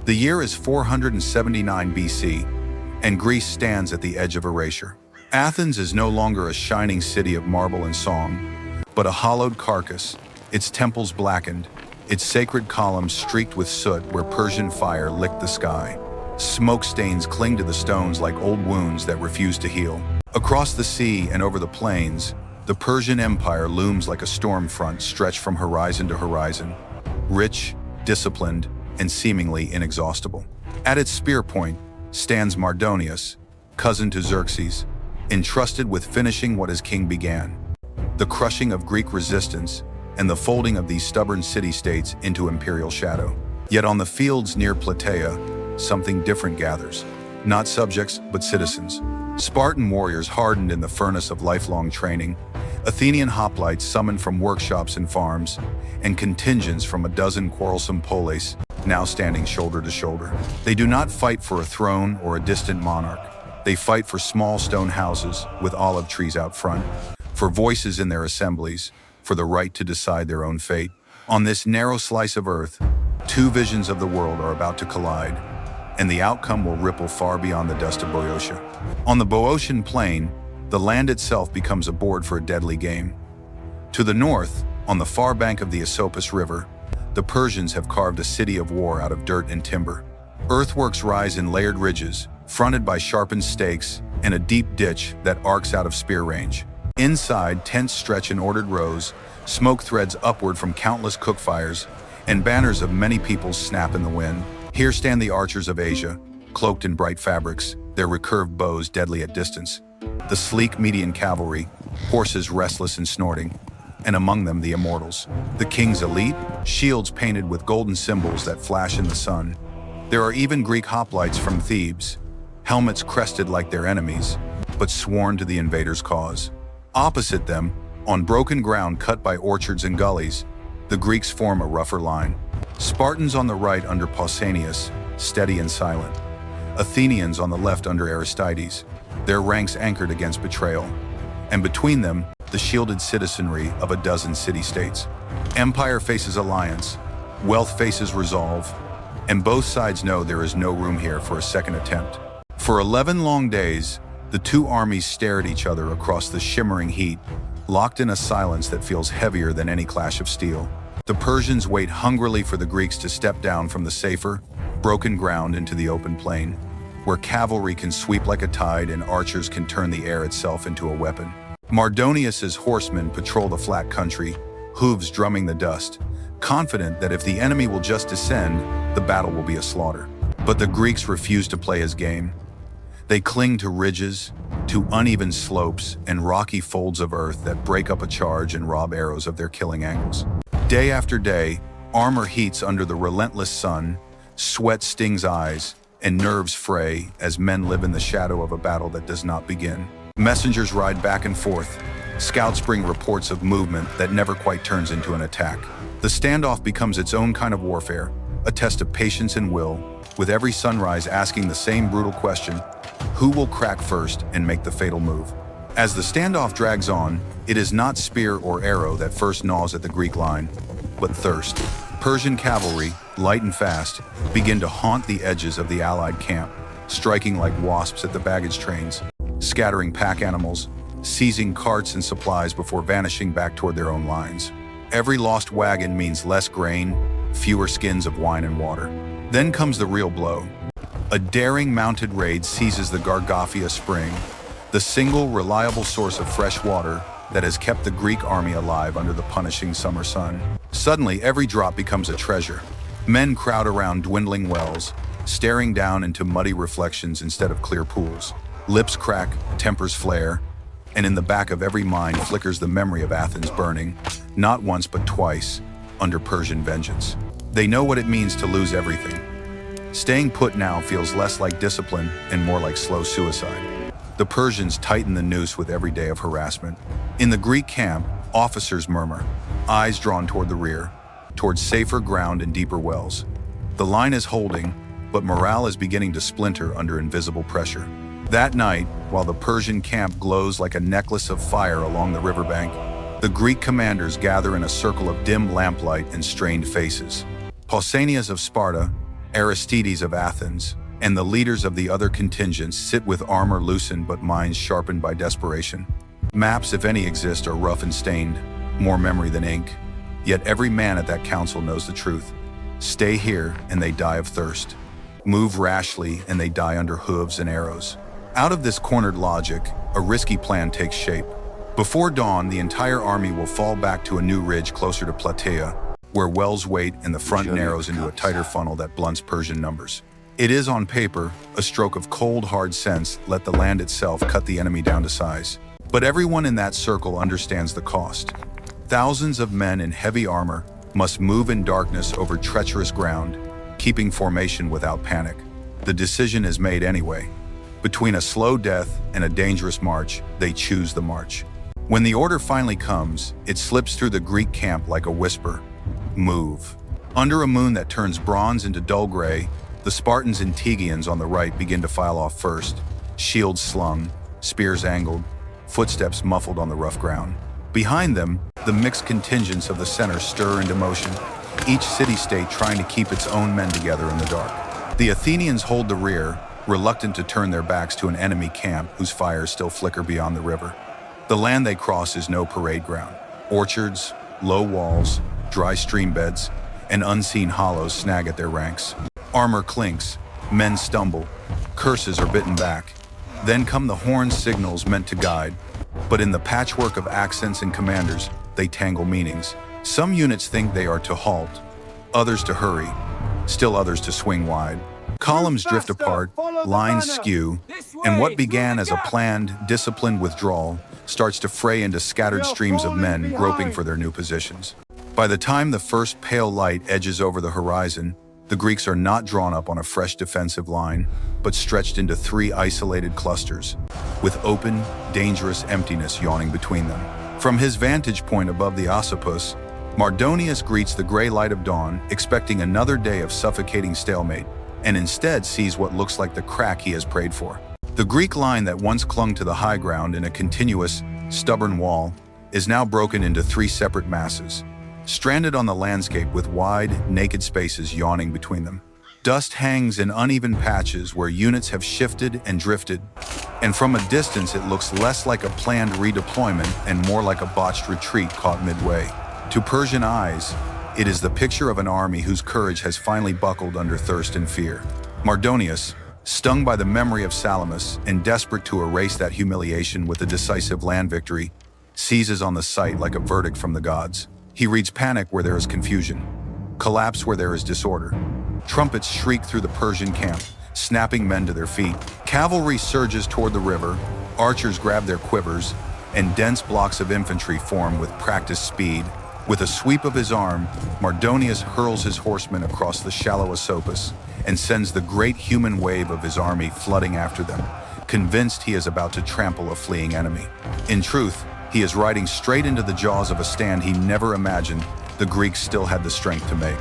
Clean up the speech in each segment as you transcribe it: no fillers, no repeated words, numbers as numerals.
The year is 479 BC, and Greece stands at the edge of erasure. Athens is no longer a shining city of marble and song, but a hollowed carcass, its temples blackened, its sacred columns streaked with soot where Persian fire licked the sky. Smoke stains cling to the stones like old wounds that refuse to heal. Across the sea and over the plains, the Persian Empire looms like a storm front stretched from horizon to horizon, rich, disciplined, and seemingly inexhaustible. At its spear point stands Mardonius, cousin to Xerxes, entrusted with finishing what his king began: the crushing of Greek resistance and the folding of these stubborn city-states into imperial shadow. Yet on the fields near Plataea, something different gathers. Not subjects, but citizens. Spartan warriors hardened in the furnace of lifelong training, Athenian hoplites summoned from workshops and farms, and contingents from a dozen quarrelsome polis now standing shoulder to shoulder. They do not fight for a throne or a distant monarch. They fight for small stone houses with olive trees out front, for voices in their assemblies, for the right to decide their own fate. On this narrow slice of earth, two visions of the world are about to collide, and the outcome will ripple far beyond the dust of Boeotia. On the Boeotian plain, the land itself becomes a board for a deadly game. To the north, on the far bank of the Asopus River, the Persians have carved a city of war out of dirt and timber. Earthworks rise in layered ridges, fronted by sharpened stakes and a deep ditch that arcs out of spear range. Inside, tents stretch in ordered rows, smoke threads upward from countless cook fires, and banners of many peoples snap in the wind. Here stand the archers of Asia, cloaked in bright fabrics, their recurved bows deadly at distance. The sleek Median cavalry, horses restless and snorting, and among them the immortals. The king's elite, shields painted with golden symbols that flash in the sun. There are even Greek hoplites from Thebes, helmets crested like their enemies, but sworn to the invaders' cause. Opposite them, on broken ground cut by orchards and gullies, the Greeks form a rougher line. Spartans on the right under Pausanias, steady and silent. Athenians on the left under Aristides, their ranks anchored against betrayal. And between them, the shielded citizenry of a dozen city-states. Empire faces alliance, wealth faces resolve, and both sides know there is no room here for a second attempt. For 11 long days, the two armies stare at each other across the shimmering heat, locked in a silence that feels heavier than any clash of steel. The Persians wait hungrily for the Greeks to step down from the safer, broken ground into the open plain, where cavalry can sweep like a tide and archers can turn the air itself into a weapon. Mardonius's horsemen patrol the flat country, hooves drumming the dust, confident that if the enemy will just descend, the battle will be a slaughter. But the Greeks refuse to play his game. They cling to ridges, to uneven slopes and rocky folds of earth that break up a charge and rob arrows of their killing angles. Day after day, armor heats under the relentless sun, sweat stings eyes, and nerves fray as men live in the shadow of a battle that does not begin. Messengers ride back and forth. Scouts bring reports of movement that never quite turns into an attack. The standoff becomes its own kind of warfare, a test of patience and will, with every sunrise asking the same brutal question: who will crack first and make the fatal move? As the standoff drags on, it is not spear or arrow that first gnaws at the Greek line, but thirst. Persian cavalry, light and fast, begin to haunt the edges of the Allied camp, striking like wasps at the baggage trains, scattering pack animals, seizing carts and supplies before vanishing back toward their own lines. Every lost wagon means less grain, fewer skins of wine and water. Then comes the real blow. A daring mounted raid seizes the Gargaphia spring, the single reliable source of fresh water that has kept the Greek army alive under the punishing summer sun. Suddenly, every drop becomes a treasure. Men crowd around dwindling wells, staring down into muddy reflections instead of clear pools. Lips crack, tempers flare, and in the back of every mind flickers the memory of Athens burning, not once but twice, under Persian vengeance. They know what it means to lose everything. Staying put now feels less like discipline and more like slow suicide. The Persians tighten the noose with every day of harassment. In the Greek camp, officers murmur, eyes drawn toward the rear, towards safer ground and deeper wells. The line is holding, but morale is beginning to splinter under invisible pressure. That night, while the Persian camp glows like a necklace of fire along the riverbank, the Greek commanders gather in a circle of dim lamplight and strained faces. Pausanias of Sparta, Aristides of Athens, and the leaders of the other contingents sit with armor loosened but minds sharpened by desperation. Maps, if any exist, are rough and stained, more memory than ink. Yet every man at that council knows the truth. Stay here, and they die of thirst. Move rashly, and they die under hooves and arrows. Out of this cornered logic, a risky plan takes shape. Before dawn, the entire army will fall back to a new ridge closer to Plataea, where wells wait and the front narrows into a tighter funnel that blunts Persian numbers. It is, on paper, a stroke of cold, hard sense. Let the land itself cut the enemy down to size. But everyone in that circle understands the cost. Thousands of men in heavy armor must move in darkness over treacherous ground, keeping formation without panic. The decision is made anyway. Between a slow death and a dangerous march, they choose the march. When the order finally comes, it slips through the Greek camp like a whisper. Move. Under a moon that turns bronze into dull gray, the Spartans and Tegeans on the right begin to file off first, shields slung, spears angled, footsteps muffled on the rough ground. Behind them, the mixed contingents of the center stir into motion, each city-state trying to keep its own men together in the dark. The Athenians hold the rear, reluctant to turn their backs to an enemy camp whose fires still flicker beyond the river. The land they cross is no parade ground. Orchards, low walls, dry stream beds, and unseen hollows snag at their ranks. Armor clinks, men stumble, curses are bitten back. Then come the horn signals meant to guide, but in the patchwork of accents and commanders, they tangle meanings. Some units think they are to halt, others to hurry, still others to swing wide. Columns drift apart, lines skew, and what began as a planned, disciplined withdrawal starts to fray into scattered streams of men groping for their new positions. By the time the first pale light edges over the horizon, the Greeks are not drawn up on a fresh defensive line, but stretched into three isolated clusters, with open, dangerous emptiness yawning between them. From his vantage point above the Ossipus, Mardonius greets the gray light of dawn, expecting another day of suffocating stalemate, and instead sees what looks like the crack he has prayed for. The Greek line that once clung to the high ground in a continuous, stubborn wall is now broken into three separate masses, stranded on the landscape with wide, naked spaces yawning between them. Dust hangs in uneven patches where units have shifted and drifted, and from a distance it looks less like a planned redeployment and more like a botched retreat caught midway. To Persian eyes, it is the picture of an army whose courage has finally buckled under thirst and fear. Mardonius, stung by the memory of Salamis and desperate to erase that humiliation with a decisive land victory, seizes on the sight like a verdict from the gods. He reads panic where there is confusion, collapse where there is disorder. Trumpets shriek through the Persian camp, snapping men to their feet. Cavalry surges toward the river, archers grab their quivers, and dense blocks of infantry form with practiced speed. With a sweep of his arm, Mardonius hurls his horsemen across the shallow Ossipus and sends the great human wave of his army flooding after them, convinced he is about to trample a fleeing enemy. In truth, he is riding straight into the jaws of a stand he never imagined the Greeks still had the strength to make.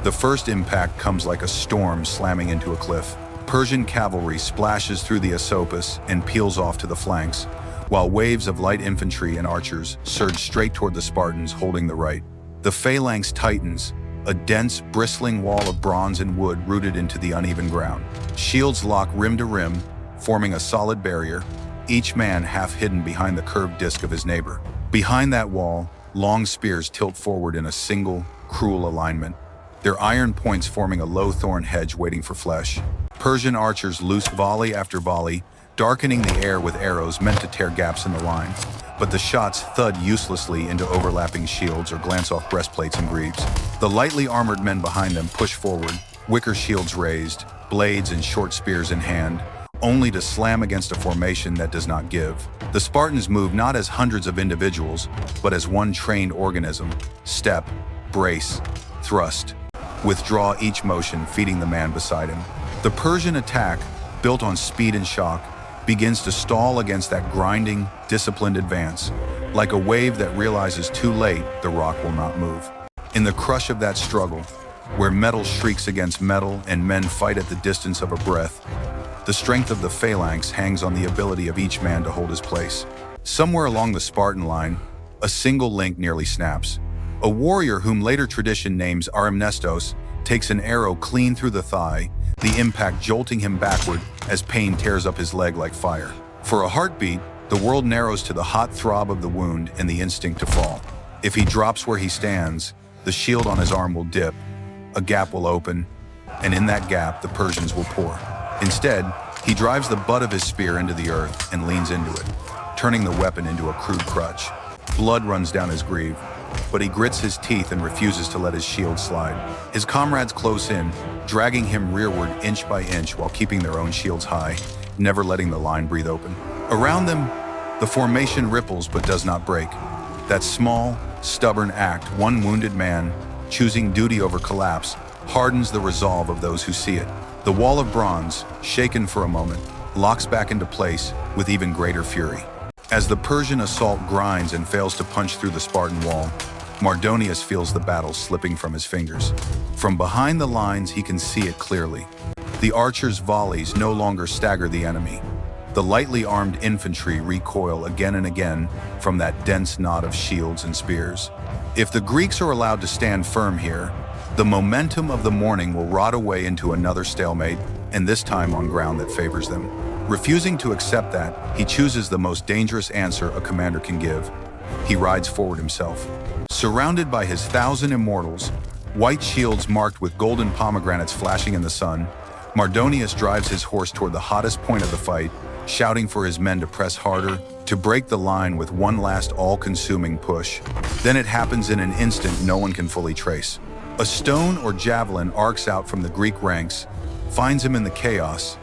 The first impact comes like a storm slamming into a cliff. Persian cavalry splashes through the Ossipus and peels off to the flanks, while waves of light infantry and archers surge straight toward the Spartans holding the right. The phalanx tightens, a dense, bristling wall of bronze and wood rooted into the uneven ground. Shields lock rim to rim, forming a solid barrier, each man half hidden behind the curved disc of his neighbor. Behind that wall, long spears tilt forward in a single, cruel alignment, their iron points forming a low thorn hedge waiting for flesh. Persian archers loose volley after volley, darkening the air with arrows meant to tear gaps in the line. But the shots thud uselessly into overlapping shields or glance off breastplates and greaves. The lightly armored men behind them push forward, wicker shields raised, blades and short spears in hand, only to slam against a formation that does not give. The Spartans move not as hundreds of individuals, but as one trained organism. Step, brace, thrust. Withdraw each motion, feeding the man beside him. The Persian attack, built on speed and shock, begins to stall against that grinding, disciplined advance. Like a wave that realizes too late the rock will not move. In the crush of that struggle, where metal shrieks against metal and men fight at the distance of a breath, the strength of the phalanx hangs on the ability of each man to hold his place. Somewhere along the Spartan line, a single link nearly snaps. A warrior whom later tradition names Arimnestos takes an arrow clean through the thigh, the impact jolting him backward as pain tears up his leg like fire. For a heartbeat, the world narrows to the hot throb of the wound and the instinct to fall. If he drops where he stands, the shield on his arm will dip, a gap will open, and in that gap the Persians will pour. Instead, he drives the butt of his spear into the earth and leans into it, turning the weapon into a crude crutch. Blood runs down his greave, but he grits his teeth and refuses to let his shield slide. His comrades close in, dragging him rearward inch by inch while keeping their own shields high, never letting the line breathe open. Around them, the formation ripples but does not break. That small, stubborn act, one wounded man, choosing duty over collapse, hardens the resolve of those who see it. The wall of bronze, shaken for a moment, locks back into place with even greater fury. As the Persian assault grinds and fails to punch through the Spartan wall, Mardonius feels the battle slipping from his fingers. From behind the lines, he can see it clearly. The archers' volleys no longer stagger the enemy. The lightly armed infantry recoil again and again from that dense knot of shields and spears. If the Greeks are allowed to stand firm here, the momentum of the morning will rot away into another stalemate, and this time on ground that favors them. Refusing to accept that, he chooses the most dangerous answer a commander can give. He rides forward himself. Surrounded by his 1,000 immortals, white shields marked with golden pomegranates flashing in the sun, Mardonius drives his horse toward the hottest point of the fight, shouting for his men to press harder, to break the line with one last all-consuming push. Then it happens in an instant no one can fully trace. A stone or javelin arcs out from the Greek ranks, finds him in the chaos,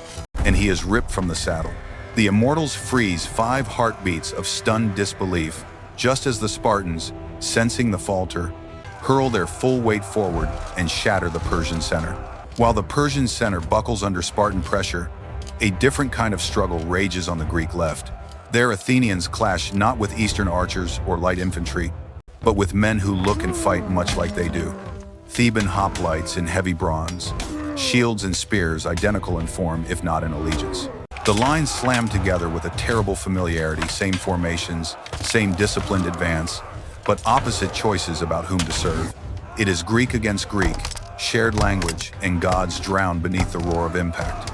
and he is ripped from the saddle. The immortals freeze 5 heartbeats of stunned disbelief, just as the Spartans, sensing the falter, hurl their full weight forward and shatter the Persian center. While the Persian center buckles under Spartan pressure, a different kind of struggle rages on the Greek left. Their Athenians clash not with Eastern archers or light infantry, but with men who look and fight much like they do. Theban hoplites in heavy bronze, shields and spears identical in form if not in allegiance. The lines slam together with a terrible familiarity, same formations, same disciplined advance, but opposite choices about whom to serve. It is Greek against Greek, shared language, and gods drowned beneath the roar of impact.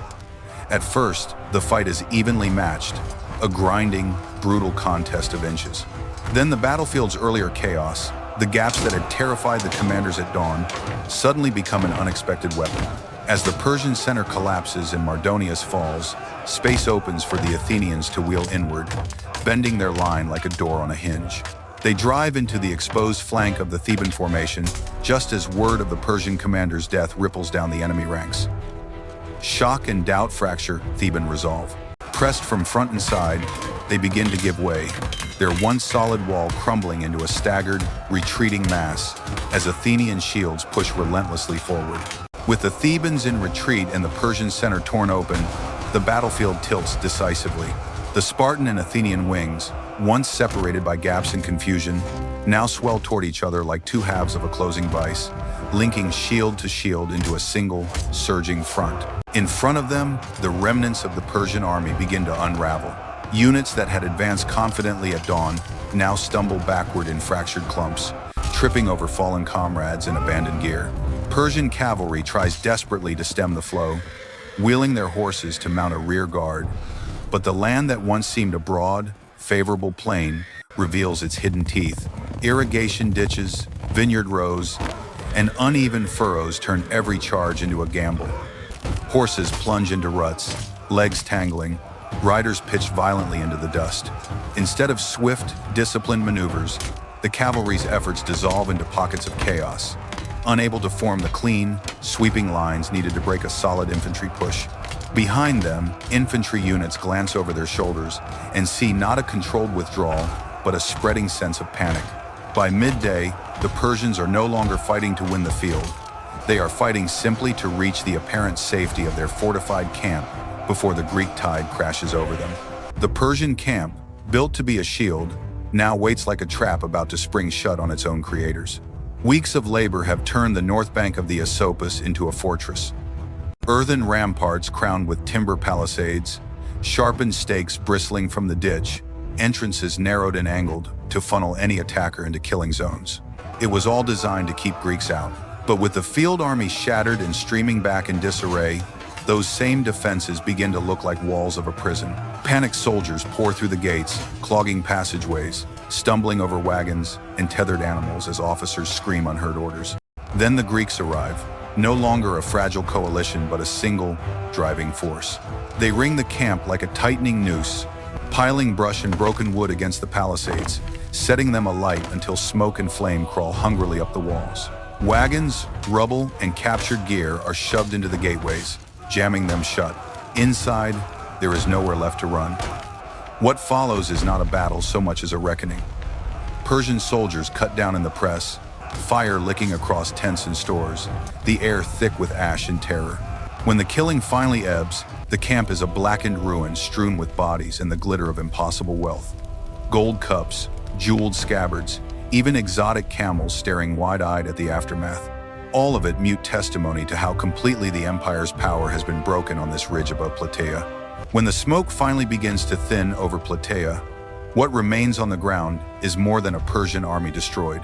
At first, the fight is evenly matched, a grinding, brutal contest of inches. Then the battlefield's earlier chaos, the gaps that had terrified the commanders at dawn, suddenly become an unexpected weapon. As the Persian center collapses and Mardonius falls, space opens for the Athenians to wheel inward, bending their line like a door on a hinge. They drive into the exposed flank of the Theban formation, just as word of the Persian commander's death ripples down the enemy ranks. Shock and doubt fracture Theban resolve. Pressed from front and side, they begin to give way, their once solid wall crumbling into a staggered, retreating mass as Athenian shields push relentlessly forward. With the Thebans in retreat and the Persian center torn open, the battlefield tilts decisively. The Spartan and Athenian wings, once separated by gaps and confusion, now swell toward each other like two halves of a closing vise, linking shield to shield into a single, surging front. In front of them, the remnants of the Persian army begin to unravel. Units that had advanced confidently at dawn now stumble backward in fractured clumps, tripping over fallen comrades and abandoned gear. Persian cavalry tries desperately to stem the flow, wheeling their horses to mount a rear guard. But the land that once seemed a broad, favorable plain reveals its hidden teeth. Irrigation ditches, vineyard rows, and uneven furrows turn every charge into a gamble. Horses plunge into ruts, legs tangling, riders pitch violently into the dust. Instead of swift, disciplined maneuvers, the cavalry's efforts dissolve into pockets of chaos, unable to form the clean, sweeping lines needed to break a solid infantry push. Behind them, infantry units glance over their shoulders and see not a controlled withdrawal, but a spreading sense of panic. By midday, the Persians are no longer fighting to win the field. They are fighting simply to reach the apparent safety of their fortified camp before the Greek tide crashes over them. The Persian camp, built to be a shield, now waits like a trap about to spring shut on its own creators. Weeks of labor have turned the north bank of the Esopus into a fortress. Earthen ramparts crowned with timber palisades, sharpened stakes bristling from the ditch, entrances narrowed and angled to funnel any attacker into killing zones. It was all designed to keep Greeks out. But with the field army shattered and streaming back in disarray, those same defenses begin to look like walls of a prison. Panicked soldiers pour through the gates, clogging passageways, stumbling over wagons and tethered animals as officers scream unheard orders. Then the Greeks arrive, no longer a fragile coalition but a single, driving force. They ring the camp like a tightening noose, piling brush and broken wood against the palisades, setting them alight until smoke and flame crawl hungrily up the walls. Wagons, rubble, and captured gear are shoved into the gateways, jamming them shut. Inside, there is nowhere left to run. What follows is not a battle so much as a reckoning. Persian soldiers cut down in the press, fire licking across tents and stores, the air thick with ash and terror. When the killing finally ebbs, the camp is a blackened ruin strewn with bodies and the glitter of impossible wealth. Gold cups, jeweled scabbards, even exotic camels staring wide-eyed at the aftermath. All of it mute testimony to how completely the empire's power has been broken on this ridge above Plataea. When the smoke finally begins to thin over Plataea, what remains on the ground is more than a Persian army destroyed.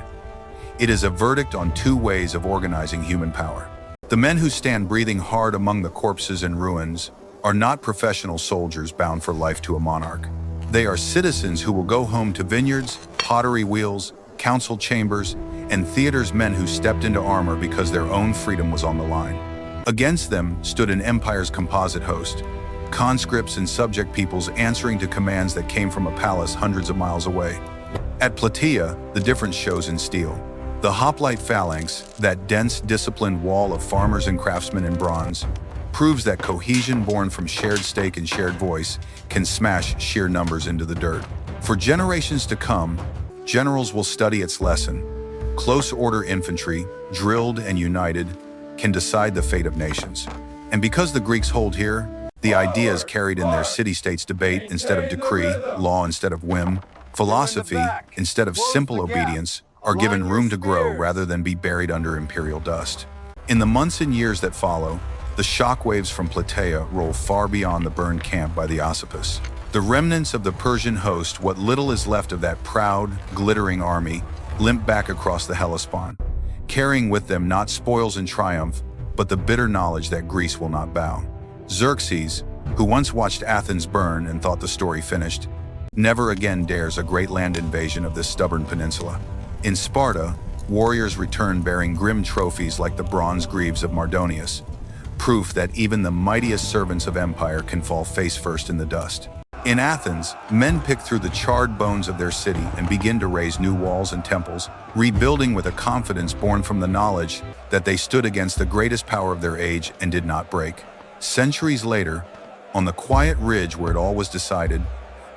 It is a verdict on two ways of organizing human power. The men who stand breathing hard among the corpses and ruins are not professional soldiers bound for life to a monarch. They are citizens who will go home to vineyards, pottery wheels, council chambers, and theaters, men who stepped into armor because their own freedom was on the line. Against them stood an empire's composite host, conscripts and subject peoples answering to commands that came from a palace hundreds of miles away. At Plataea, the difference shows in steel. The hoplite phalanx, that dense, disciplined wall of farmers and craftsmen in bronze, proves that cohesion born from shared stake and shared voice can smash sheer numbers into the dirt. For generations to come, generals will study its lesson. Close order infantry, drilled and united, can decide the fate of nations. And because the Greeks hold here, the ideas carried in their city-states debate instead of decree, law instead of whim, philosophy instead of simple obedience, are given room to grow rather than be buried under imperial dust. In the months and years that follow, the shockwaves from Plataea roll far beyond the burned camp by the Asopus. The remnants of the Persian host, what little is left of that proud, glittering army, limp back across the Hellespont, carrying with them not spoils and triumph, but the bitter knowledge that Greece will not bow. Xerxes, who once watched Athens burn and thought the story finished, never again dares a great land invasion of this stubborn peninsula. In Sparta, warriors return bearing grim trophies like the bronze greaves of Mardonius, proof that even the mightiest servants of empire can fall face first in the dust. In Athens, men pick through the charred bones of their city and begin to raise new walls and temples, rebuilding with a confidence born from the knowledge that they stood against the greatest power of their age and did not break. Centuries later, on the quiet ridge where it all was decided,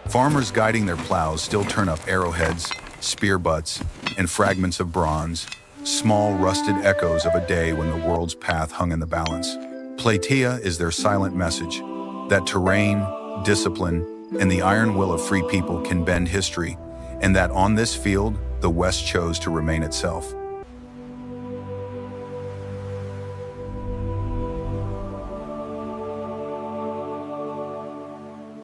farmers guiding their plows still turn up arrowheads, spear butts, and fragments of bronze, small rusted echoes of a day when the world's path hung in the balance. Plataea is their silent message, that terrain, discipline, and the iron will of free people can bend history, and that on this field, the West chose to remain itself.